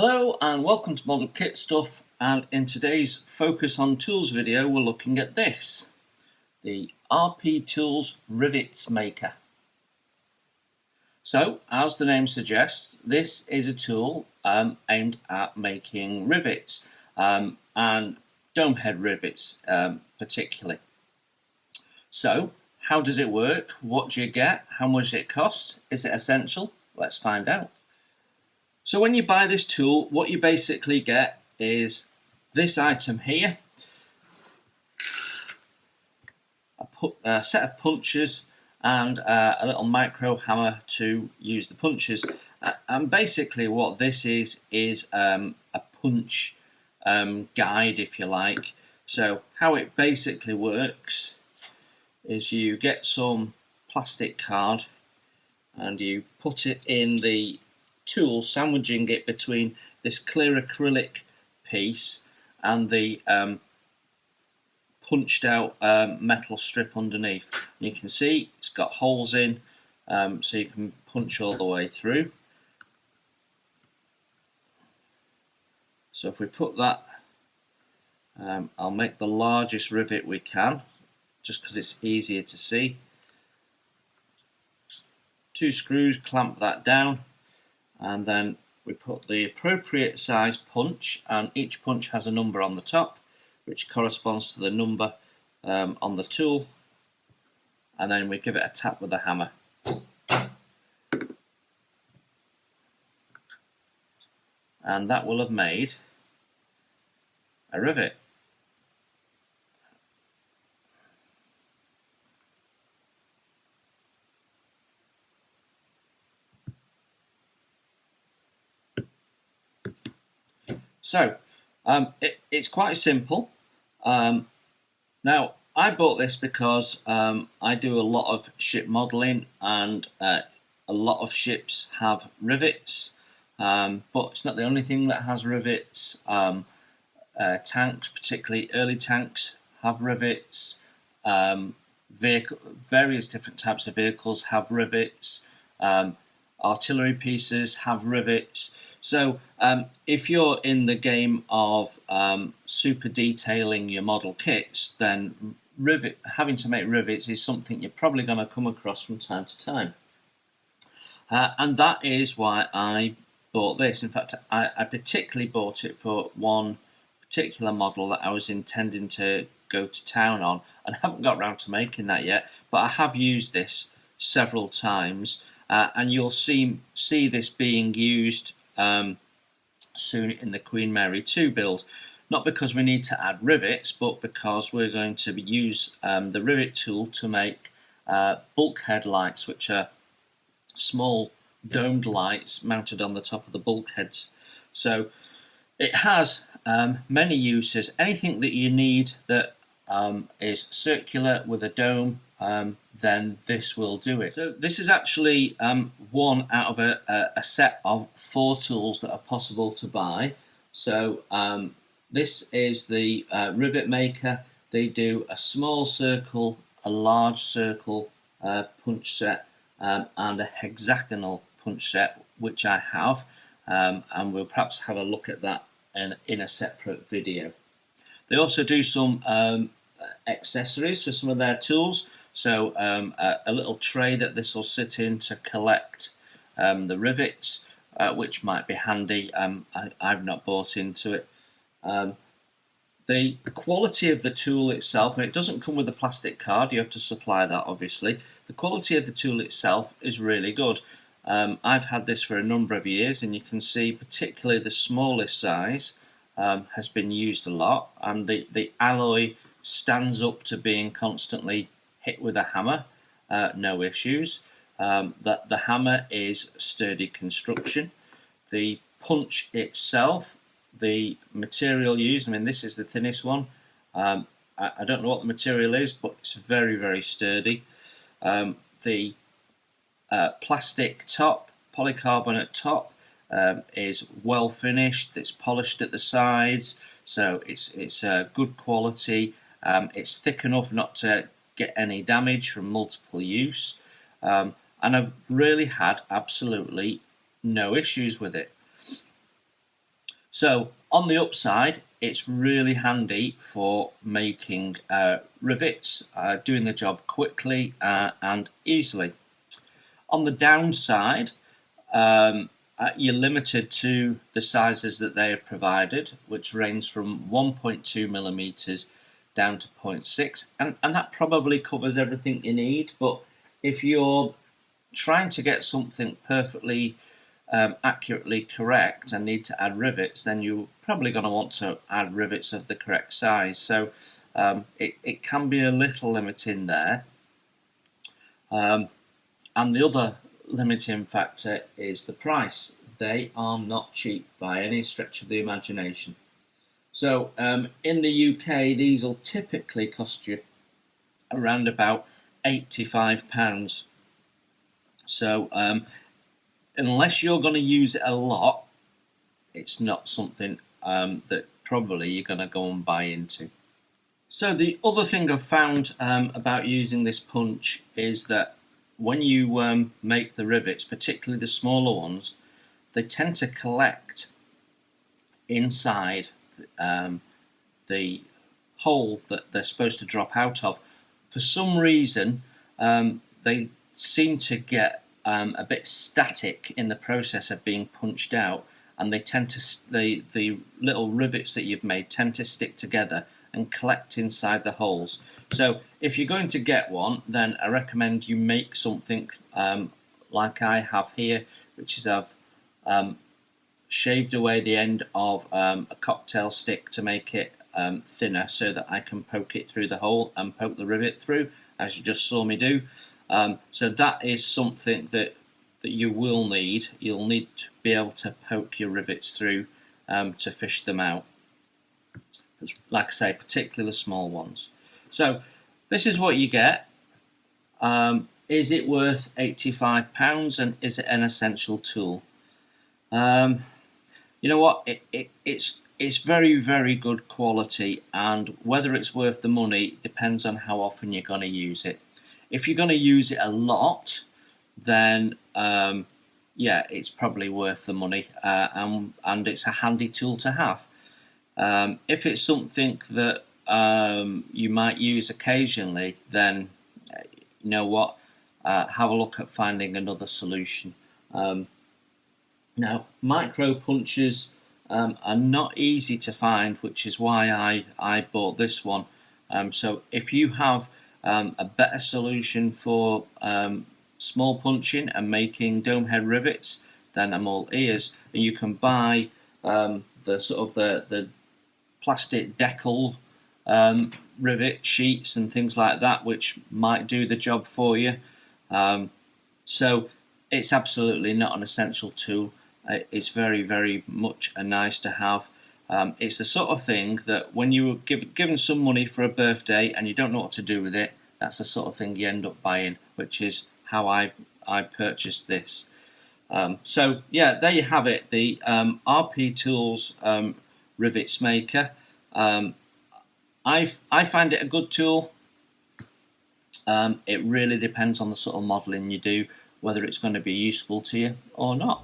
Hello and welcome to Model Kit Stuff, and in today's Focus on Tools video we're looking at this, the RP Tools Rivets Maker. So, as the name suggests, this is a tool aimed at making rivets and dome head rivets particularly. So, how does it work? What do you get? How much does it cost? Is it essential? Let's find out. So when you buy this tool, what you basically get is this item here, a set of punches and a little micro hammer to use the punches. And basically what this is a punch guide, if you like. So how it basically works is you get some plastic card and you put it in the tool, sandwiching it between this clear acrylic piece and the punched out metal strip underneath. And you can see it's got holes in, so you can punch all the way through. So if we put that, I'll make the largest rivet we can, just because it's easier to see. 2 screws clamp that down, and then we put the appropriate size punch, and each punch has a number on the top which corresponds to the number on the tool, and then we give it a tap with the hammer. And that will have made a rivet. So it's quite simple. Now I bought this because I do a lot of ship modelling, and a lot of ships have rivets, but it's not the only thing that has rivets. Tanks, particularly early tanks, have rivets. Various different types of vehicles have rivets. Artillery pieces have rivets. So if you're in the game of super detailing your model kits, then having to make rivets is something you're probably going to come across from time to time. And that is why I bought this. In fact, I particularly bought it for one particular model that I was intending to go to town on, and I haven't got around to making that yet, but I have used this several times, and you'll see this being used soon in the Queen Mary 2 build. Not because we need to add rivets, but because we're going to use the rivet tool to make bulkhead lights, which are small domed lights mounted on the top of the bulkheads. So it has many uses. Anything that you need that is circular with a dome, then this will do it. So this is actually one out of a set of 4 tools that are possible to buy. So this is the rivet maker. They do a small circle, a large circle punch set, and a hexagonal punch set, which I have, and we'll perhaps have a look at that in a separate video. They also do some accessories for some of their tools. So a little tray that this will sit in to collect the rivets, which might be handy. I've not bought into it. The quality of the tool itself, and it doesn't come with a plastic card, you have to supply that obviously. The quality of the tool itself is really good. I've had this for a number of years, and you can see particularly the smallest size has been used a lot, and the alloy stands up to being constantly hit with a hammer, no issues. The hammer is sturdy construction. The punch itself, the material used, I mean this is the thinnest one. I don't know what the material is, but it's very, very sturdy. The plastic top, polycarbonate top, is well finished. It's polished at the sides, so it's good quality. It's thick enough not to get any damage from multiple use, and I've really had absolutely no issues with it. So on the upside, it's really handy for making rivets, doing the job quickly and easily. On the downside, you're limited to the sizes that they have provided, which range from 1.2 millimeters down to 0.6, and that probably covers everything you need. But if you're trying to get something perfectly accurately correct and need to add rivets, then you're probably going to want to add rivets of the correct size. So it can be a little limiting there. And the other limiting factor is the price. They are not cheap by any stretch of the imagination. So in the UK, these will typically cost you around about £85. So unless you're going to use it a lot, it's not something that probably you're going to go and buy into. So the other thing I've found about using this punch is that when you make the rivets, particularly the smaller ones, they tend to collect inside the hole that they're supposed to drop out of. For some reason, they seem to get a bit static in the process of being punched out, and they tend to the little rivets that you've made tend to stick together and collect inside the holes. So if you're going to get one, then I recommend you make something like I have here, which is I've shaved away the end of a cocktail stick to make it thinner, so that I can poke it through the hole and poke the rivet through, as you just saw me do. So that is something that you will need. You'll need to be able to poke your rivets through to fish them out. Like I say, particularly the small ones. So this is what you get. Is it worth £85, and is it an essential tool? You know what? It's very, very good quality, and whether it's worth the money depends on how often you're going to use it. If you're going to use it a lot, then yeah, it's probably worth the money, and it's a handy tool to have. If it's something that you might use occasionally, then you know what, have a look at finding another solution. Now, micro punches are not easy to find, which is why I bought this one. So if you have a better solution for small punching and making dome head rivets, then I'm all ears. And you can buy the sort of the plastic decal rivet sheets and things like that, which might do the job for you. So it's absolutely not an essential tool. It's very, very much a nice to have. It's the sort of thing that when you were given some money for a birthday and you don't know what to do with it, that's the sort of thing you end up buying, which is how I purchased this. So yeah, there you have it, the RP Tools Rivets Maker. I find it a good tool. It really depends on the sort of modelling you do, whether it's going to be useful to you or not.